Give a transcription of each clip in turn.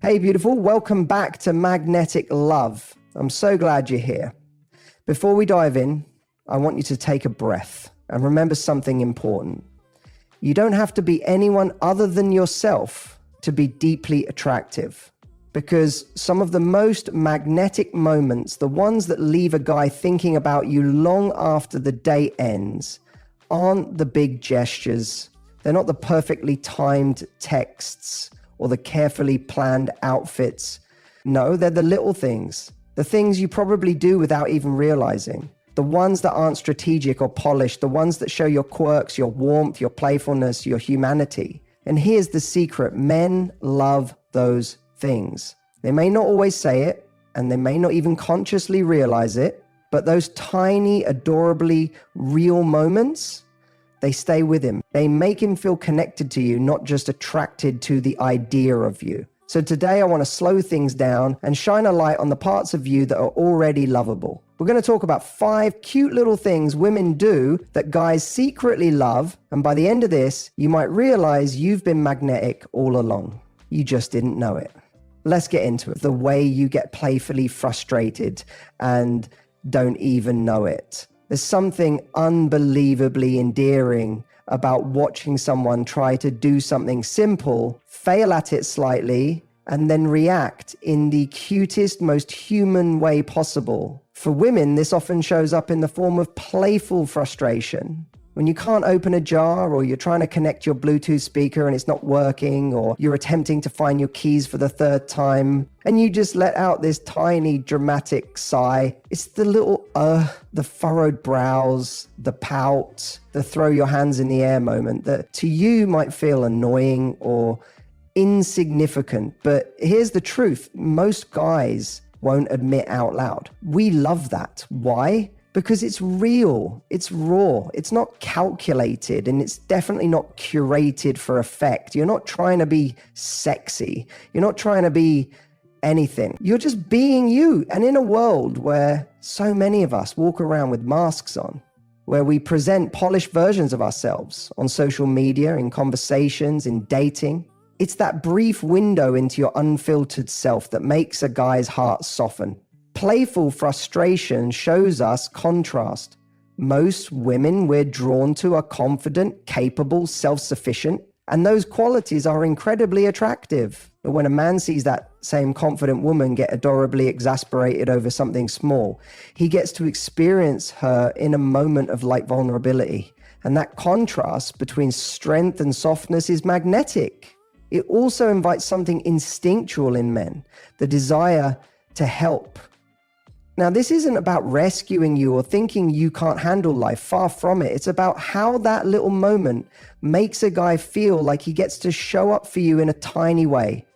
Hey, beautiful. Welcome back to Magnetic Love. I'm so glad you're here. Before we dive in, I want you to take a breath and remember something important. You don't have to be anyone other than yourself to be deeply attractive, because some of the most magnetic moments, the ones that leave a guy thinking about you long after the day ends, aren't the big gestures. They're not the perfectly timed texts or the carefully planned outfits. No, they're the little things, the things you probably do without even realizing, the ones that aren't strategic or polished, the ones that show your quirks, your warmth, your playfulness, your humanity. And here's the secret: men love those things. They may not always say it, and they may not even consciously realize it, but those tiny, adorably real moments, they stay with him. They make him feel connected to you, not just attracted to the idea of you. So today I want to slow things down and shine a light on the parts of you that are already lovable. We're going to talk about 5 cute little things women do that guys secretly love. And by the end of this, you might realize you've been magnetic all along. You just didn't know it. Let's get into it. The way you get playfully frustrated and don't even know it. There's something unbelievably endearing about watching someone try to do something simple, fail at it slightly, and then react in the cutest, most human way possible. For women, this often shows up in the form of playful frustration. When you can't open a jar, or you're trying to connect your Bluetooth speaker and it's not working, or you're attempting to find your keys for the 3rd time, and you just let out this tiny dramatic sigh. It's the little the furrowed brows, the pout, the throw your hands in the air moment that to you might feel annoying or insignificant. But here's the truth: most guys won't admit out loud. We love that. Why? Because it's real, it's raw, it's not calculated, and it's definitely not curated for effect. You're not trying to be sexy. You're not trying to be anything. You're just being you. And in a world where so many of us walk around with masks on, where we present polished versions of ourselves on social media, in conversations, in dating, it's that brief window into your unfiltered self that makes a guy's heart soften. Playful frustration shows us contrast. Most women we're drawn to are confident, capable, self-sufficient, and those qualities are incredibly attractive. But when a man sees that same confident woman get adorably exasperated over something small, he gets to experience her in a moment of light vulnerability. And that contrast between strength and softness is magnetic. It also invites something instinctual in men, the desire to help. Now, this isn't about rescuing you or thinking you can't handle life. Far from it. It's about how that little moment makes a guy feel like he gets to show up for you in a tiny way.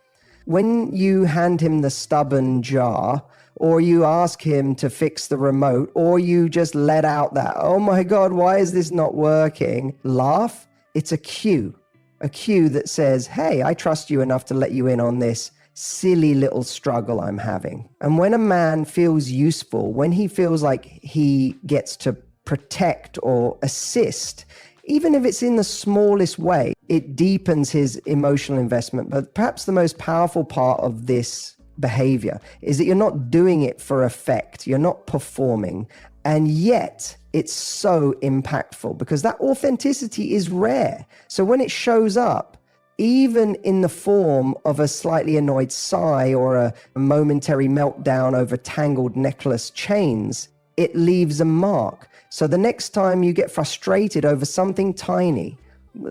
When you hand him the stubborn jar, or you ask him to fix the remote, or you just let out that, "Oh my God, why is this not working?" laugh, it's a cue that says, "Hey, I trust you enough to let you in on this silly little struggle I'm having." And when a man feels useful, when he feels like he gets to protect or assist, even if it's in the smallest way, it deepens his emotional investment. But perhaps the most powerful part of this behavior is that you're not doing it for effect. You're not performing. And yet it's so impactful because that authenticity is rare. So when it shows up, even in the form of a slightly annoyed sigh or a momentary meltdown over tangled necklace chains, it leaves a mark. So the next time you get frustrated over something tiny,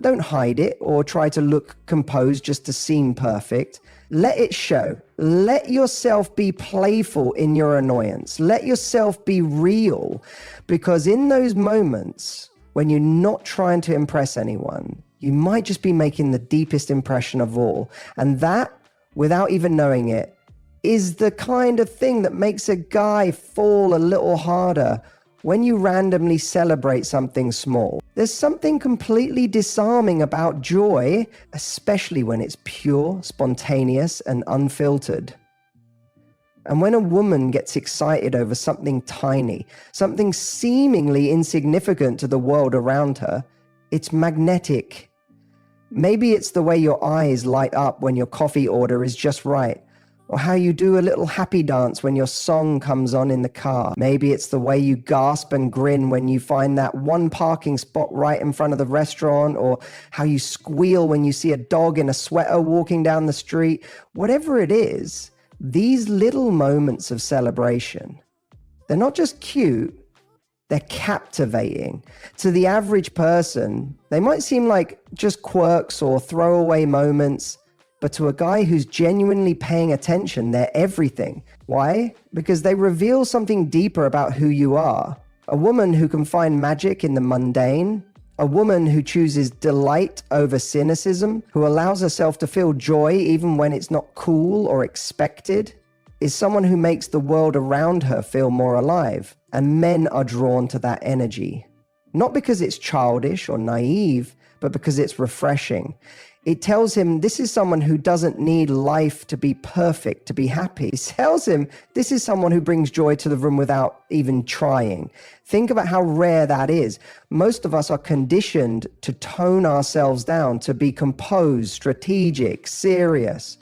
don't hide it or try to look composed just to seem perfect. Let it show. Let yourself be playful in your annoyance. Let yourself be real, because in those moments when you're not trying to impress anyone, you might just be making the deepest impression of all. And that, without even knowing it, is the kind of thing that makes a guy fall a little harder when you randomly celebrate something small. There's something completely disarming about joy, especially when it's pure, spontaneous, and unfiltered. And when a woman gets excited over something tiny, something seemingly insignificant to the world around her, it's magnetic. Maybe it's the way your eyes light up when your coffee order is just right, or how you do a little happy dance when your song comes on in the car. Maybe it's the way you gasp and grin when you find that one parking spot right in front of the restaurant, or how you squeal when you see a dog in a sweater walking down the street. Whatever it is, these little moments of celebration, they're not just cute, they're captivating. To the average person, they might seem like just quirks or throwaway moments, but to a guy who's genuinely paying attention, they're everything. Why? Because they reveal something deeper about who you are. A woman who can find magic in the mundane, a woman who chooses delight over cynicism, who allows herself to feel joy even when it's not cool or expected, is someone who makes the world around her feel more alive. And men are drawn to that energy. Not because it's childish or naive, but because it's refreshing. It tells him this is someone who doesn't need life to be perfect to be happy. It tells him this is someone who brings joy to the room without even trying. Think about how rare that is. Most of us are conditioned to tone ourselves down, to be composed, strategic, serious.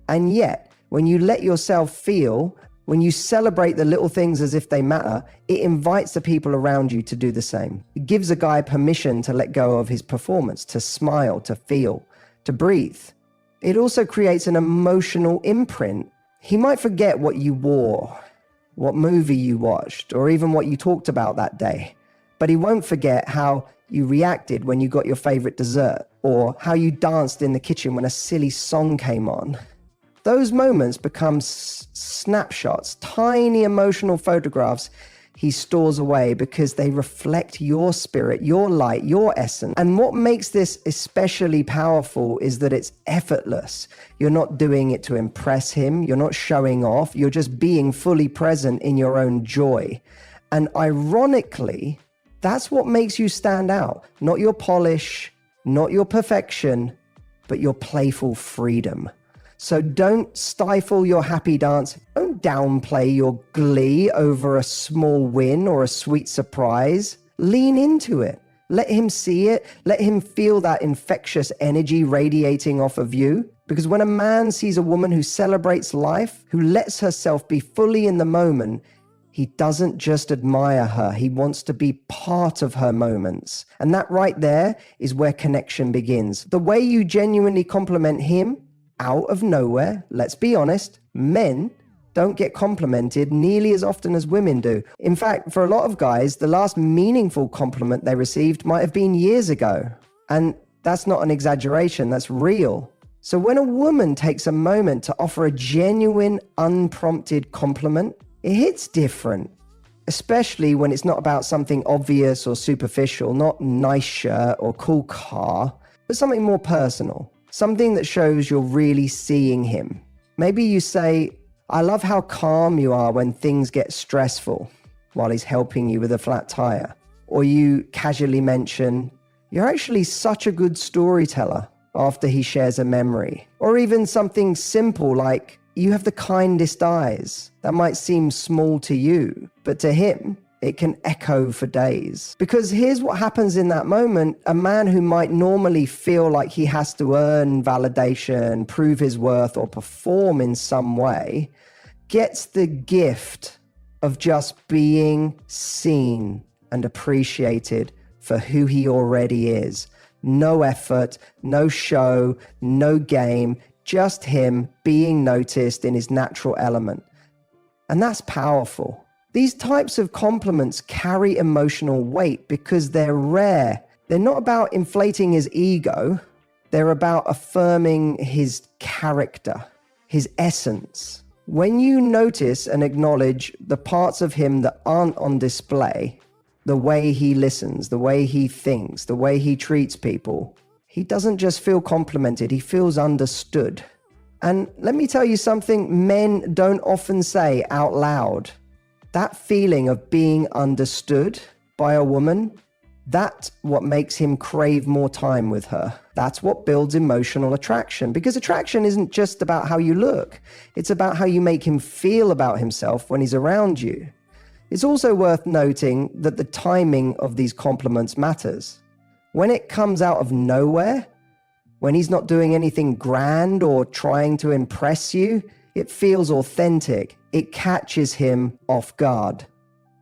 And yet, when you let yourself feel, when you celebrate the little things as if they matter, it invites the people around you to do the same. It gives a guy permission to let go of his performance, to smile, to feel, to breathe. It also creates an emotional imprint. He might forget what you wore, what movie you watched, or even what you talked about that day, but he won't forget how you reacted when you got your favorite dessert, or how you danced in the kitchen when a silly song came on. Those moments become snapshots, tiny emotional photographs he stores away because they reflect your spirit, your light, your essence. And what makes this especially powerful is that it's effortless. You're not doing it to impress him. You're not showing off. You're just being fully present in your own joy. And ironically, that's what makes you stand out. Not your polish, not your perfection, but your playful freedom. So don't stifle your happy dance. Don't downplay your glee over a small win or a sweet surprise. Lean into it. Let him see it. Let him feel that infectious energy radiating off of you. Because when a man sees a woman who celebrates life, who lets herself be fully in the moment, he doesn't just admire her. He wants to be part of her moments. And that right there is where connection begins. The way you genuinely compliment him, out of nowhere, let's be honest, men don't get complimented nearly as often as women do. In fact, for a lot of guys, the last meaningful compliment they received might have been years ago. And that's not an exaggeration, that's real. So when a woman takes a moment to offer a genuine, unprompted compliment, it hits different. Especially when it's not about something obvious or superficial, not nice shirt or cool car, but something more personal. Something that shows you're really seeing him. Maybe you say, I love how calm you are when things get stressful while he's helping you with a flat tire. Or you casually mention, you're actually such a good storyteller after he shares a memory. Or even something simple like, you have the kindest eyes. That might seem small to you, but to him, it can echo for days. Because here's what happens in that moment. A man who might normally feel like he has to earn validation, prove his worth, or perform in some way, gets the gift of just being seen and appreciated for who he already is. No effort, no show, no game, just him being noticed in his natural element. And that's powerful. These types of compliments carry emotional weight because they're rare. They're not about inflating his ego. They're about affirming his character, his essence. When you notice and acknowledge the parts of him that aren't on display, the way he listens, the way he thinks, the way he treats people, he doesn't just feel complimented, he feels understood. And let me tell you something men don't often say out loud. That feeling of being understood by a woman, that's what makes him crave more time with her. That's what builds emotional attraction. Because attraction isn't just about how you look. It's about how you make him feel about himself when he's around you. It's also worth noting that the timing of these compliments matters. When it comes out of nowhere, when he's not doing anything grand or trying to impress you, It feels authentic. It catches him off guard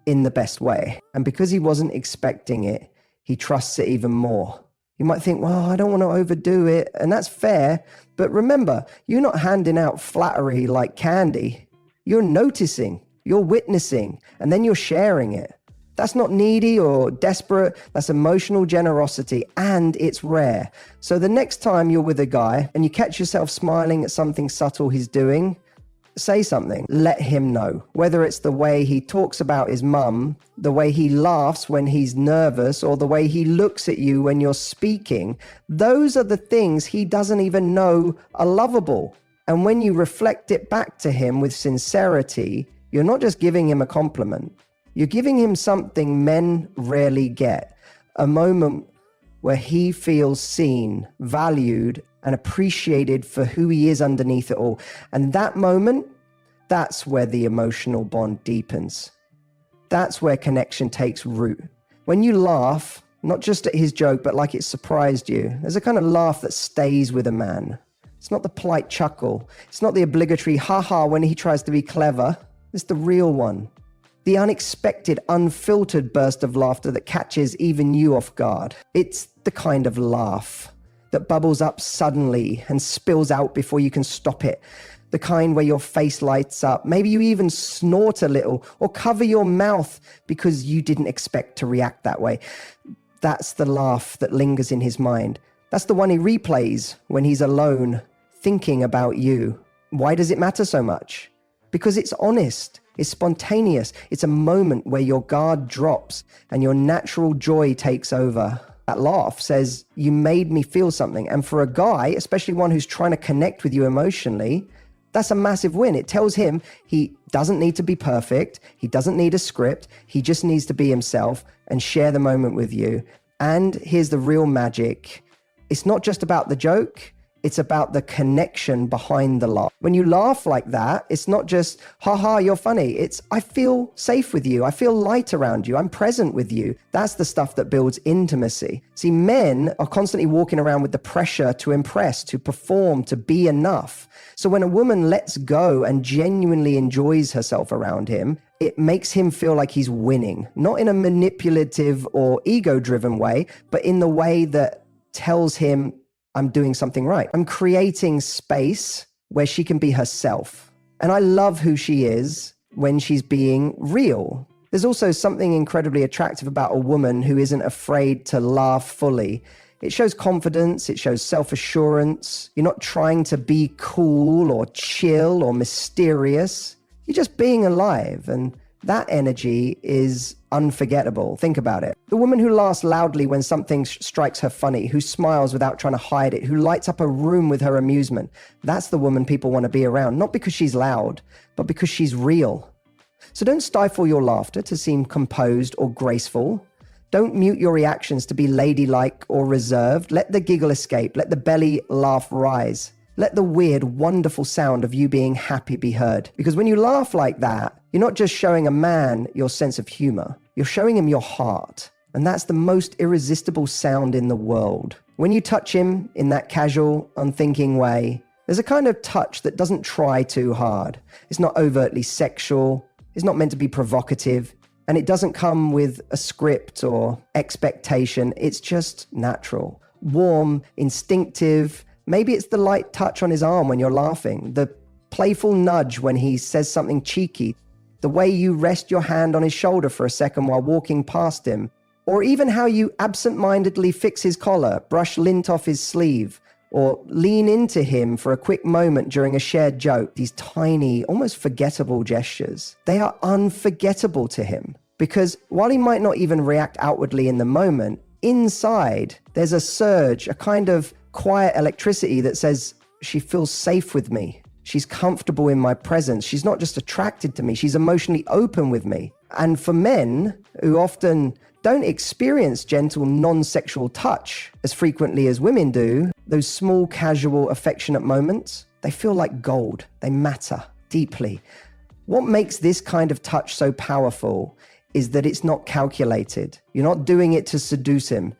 in the best way. And because he wasn't expecting it, he trusts it even more. You might think, well, I don't want to overdo it. And that's fair. But remember, you're not handing out flattery like candy. You're noticing, you're witnessing, and then you're sharing it. That's not needy or desperate. That's emotional generosity, and it's rare. So the next time you're with a guy and you catch yourself smiling at something subtle he's doing, say something. Let him know. Whether it's the way he talks about his mum, the way he laughs when he's nervous, or the way he looks at you when you're speaking, those are the things he doesn't even know are lovable. And when you reflect it back to him with sincerity, you're not just giving him a compliment. You're giving him something men rarely get, a moment where he feels seen, valued, and appreciated for who he is underneath it all. And that moment, that's where the emotional bond deepens. That's where connection takes root. When you laugh, not just at his joke, but like it surprised you, there's a kind of laugh that stays with a man. It's not the polite chuckle. It's not the obligatory ha-ha when he tries to be clever. It's the real one. The unexpected, unfiltered burst of laughter that catches even you off guard. It's the kind of laugh that bubbles up suddenly and spills out before you can stop it. The kind where your face lights up. Maybe you even snort a little or cover your mouth because you didn't expect to react that way. That's the laugh that lingers in his mind. That's the one he replays when he's alone, thinking about you. Why does it matter so much? Because it's honest. It's spontaneous. It's a moment where your guard drops and your natural joy takes over. That laugh says, you made me feel something. And for a guy, especially one who's trying to connect with you emotionally, that's a massive win. It tells him he doesn't need to be perfect. He doesn't need a script. He just needs to be himself and share the moment with you. And here's the real magic. It's not just about the joke. It's about the connection behind the laugh. When you laugh like that, it's not just, haha, you're funny. It's, I feel safe with you. I feel light around you. I'm present with you. That's the stuff that builds intimacy. See, men are constantly walking around with the pressure to impress, to perform, to be enough. So when a woman lets go and genuinely enjoys herself around him, it makes him feel like he's winning, not in a manipulative or ego-driven way, but in the way that tells him, I'm doing something right. I'm creating space where she can be herself. And I love who she is when she's being real. There's also something incredibly attractive about a woman who isn't afraid to laugh fully. It shows confidence. It shows self-assurance. You're not trying to be cool or chill or mysterious. You're just being alive. And that energy is unforgettable. Think about it. The woman who laughs loudly when something strikes her funny, who smiles without trying to hide it, who lights up a room with her amusement. That's the woman people want to be around, not because she's loud, but because she's real. So don't stifle your laughter to seem composed or graceful. Don't mute your reactions to be ladylike or reserved. Let the giggle escape. Let the belly laugh rise. Let the weird, wonderful sound of you being happy be heard. Because when you laugh like that, you're not just showing a man your sense of humor. You're showing him your heart. And that's the most irresistible sound in the world. When you touch him in that casual, unthinking way, there's a kind of touch that doesn't try too hard. It's not overtly sexual. It's not meant to be provocative. And it doesn't come with a script or expectation. It's just natural, warm, instinctive. Maybe it's the light touch on his arm when you're laughing, the playful nudge when he says something cheeky, the way you rest your hand on his shoulder for a second while walking past him, or even how you absent-mindedly fix his collar, brush lint off his sleeve, or lean into him for a quick moment during a shared joke. These tiny, almost forgettable gestures, they are unforgettable to him because while he might not even react outwardly in the moment, inside there's a surge, a kind of quiet electricity that says, she feels safe with me. She's comfortable in my presence. She's not just attracted to me. She's emotionally open with me. And for men who often don't experience gentle, non-sexual touch as frequently as women do, those small, casual, affectionate moments, they feel like gold. They matter deeply. What makes this kind of touch so powerful is that it's not calculated. You're not doing it to seduce him.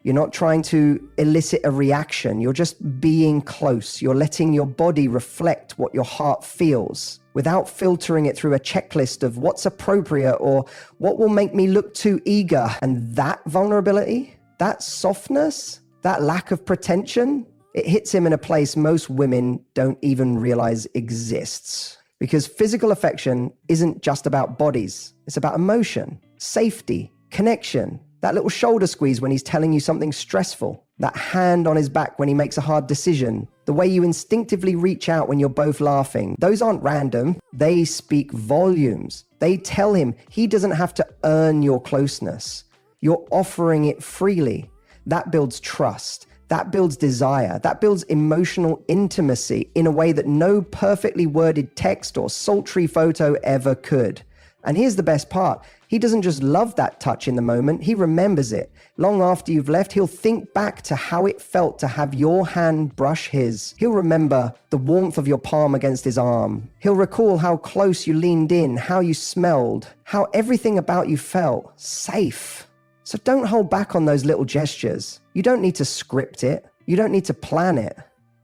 You're not trying to elicit a reaction. You're just being close. You're letting your body reflect what your heart feels without filtering it through a checklist of what's appropriate or what will make me look too eager. And that vulnerability, that softness, that lack of pretension, it hits him in a place most women don't even realize exists. Because physical affection isn't just about bodies. It's about emotion, safety, connection. That little shoulder squeeze when he's telling you something stressful. That hand on his back when he makes a hard decision. The way you instinctively reach out when you're both laughing. Those aren't random. They speak volumes. They tell him he doesn't have to earn your closeness. You're offering it freely. That builds trust. That builds desire. That builds emotional intimacy in a way that no perfectly worded text or sultry photo ever could. And here's the best part. He doesn't just love that touch in the moment, he remembers it. Long after you've left, he'll think back to how it felt to have your hand brush his. He'll remember the warmth of your palm against his arm. He'll recall how close you leaned in, how you smelled, how everything about you felt safe. So don't hold back on those little gestures. You don't need to script it. You don't need to plan it.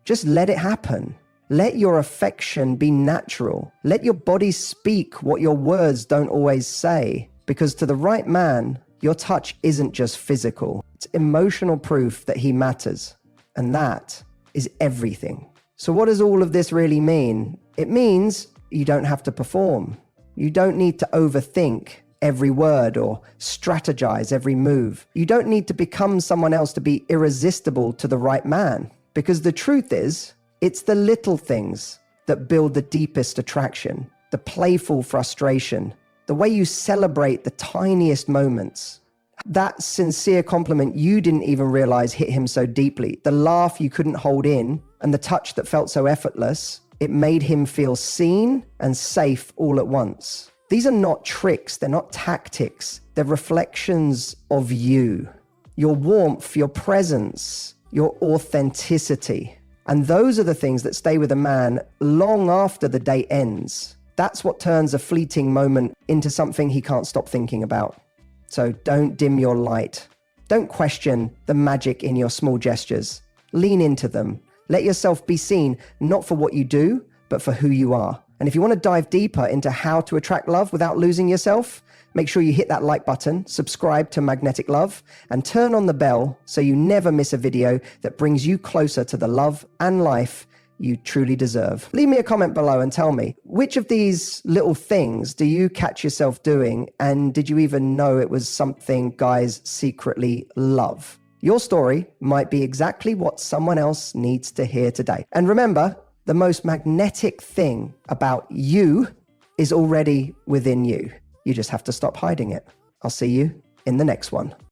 Just let it happen. Let your affection be natural. Let your body speak what your words don't always say. Because to the right man, your touch isn't just physical. It's emotional proof that he matters. And that is everything. So what does all of this really mean? It means you don't have to perform. You don't need to overthink every word or strategize every move. You don't need to become someone else to be irresistible to the right man. Because the truth is, it's the little things that build the deepest attraction, the playful frustration, the way you celebrate the tiniest moments. That sincere compliment you didn't even realize hit him so deeply, the laugh you couldn't hold in, and the touch that felt so effortless, it made him feel seen and safe all at once. These are not tricks, they're not tactics, they're reflections of you, your warmth, your presence, your authenticity. And those are the things that stay with a man long after the day ends. That's what turns a fleeting moment into something he can't stop thinking about. So don't dim your light. Don't question the magic in your small gestures. Lean into them. Let yourself be seen, not for what you do, but for who you are. And if you want to dive deeper into how to attract love without losing yourself, make sure you hit that like button, subscribe to Magnetic Love, and turn on the bell so you never miss a video that brings you closer to the love and life you truly deserve. Leave me a comment below and tell me, which of these little things do you catch yourself doing, and did you even know it was something guys secretly love? Your story might be exactly what someone else needs to hear today. And remember, the most magnetic thing about you is already within you. You just have to stop hiding it. I'll see you in the next one.